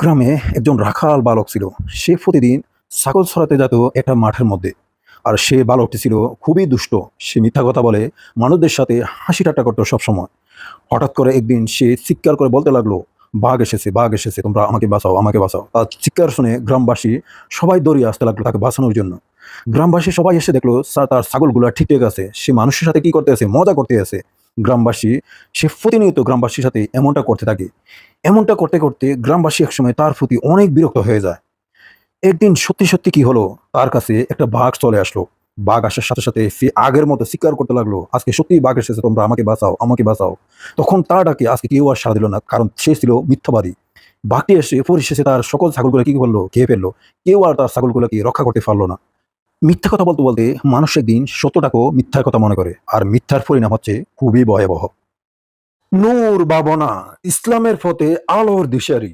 গ্রামে একজন রাখাল বালক ছিল। সে প্রতিদিন ছাগল চড়াতে যেত একটা মাঠের মধ্যে। আর সে বালকটি ছিল খুবই দুষ্ট। সে মিথ্যা কথা বলে, মানুষদের সাথে হাসি ঠাট্টা করতো সবসময়। হঠাৎ করে একদিন সে চিৎকার করে বলতে লাগলো, বাঘ এসেছে, বাঘ এসেছে, তোমরা আমাকে বাঁচাও, আমাকে বাঁচাও। তার চিৎকার শুনে গ্রামবাসী সবাই দৌড়িয়ে আসতে লাগলো তাকে বাঁচানোর জন্য। গ্রামবাসী সবাই এসে দেখলো তার ছাগলগুলো ঠিক ঠিক আছে, সে মানুষের সাথে কি করতে আছে, মজা করতে আছে। গ্রামবাসী সে প্রতিনিয়ত গ্রামবাসীর সাথে এমনটা করতে থাকে। এমনটা করতে করতে গ্রামবাসী একসময় তার প্রতি অনেক বিরক্ত হয়ে যায়। একদিন সত্যি সত্যি কি হলো, তার কাছে একটা বাঘ চলে আসলো। বাঘ আসার সাথে সাথে সে আগের মতো চিৎকার করতে লাগলো, আজকে সত্যিই বাঘ এসেছে, তোমরা আমাকে বাঁচাও, আমাকে বাঁচাও। তখন তার ডাকে আজকে কেউ আর সাড়া দিল না, কারণ সে ছিল মিথ্যাবাদী। বাঘটি এসে পরিশেষে তার সকল ছাগলগুলো কি করলো, খেয়ে ফেললো। কেউ আর তার ছাগলগুলোকে রক্ষা করতে পারলো না। মিথ্যা কথা বলতে বলতে মানুষ একদিন সত্যটাকেও মিথ্যার কথা মনে করে, আর মিথ্যার পরিণাম হচ্ছে খুবই ভয়াবহ। নূর বাবনা, ইসলামের পথে আলোর দিশারি।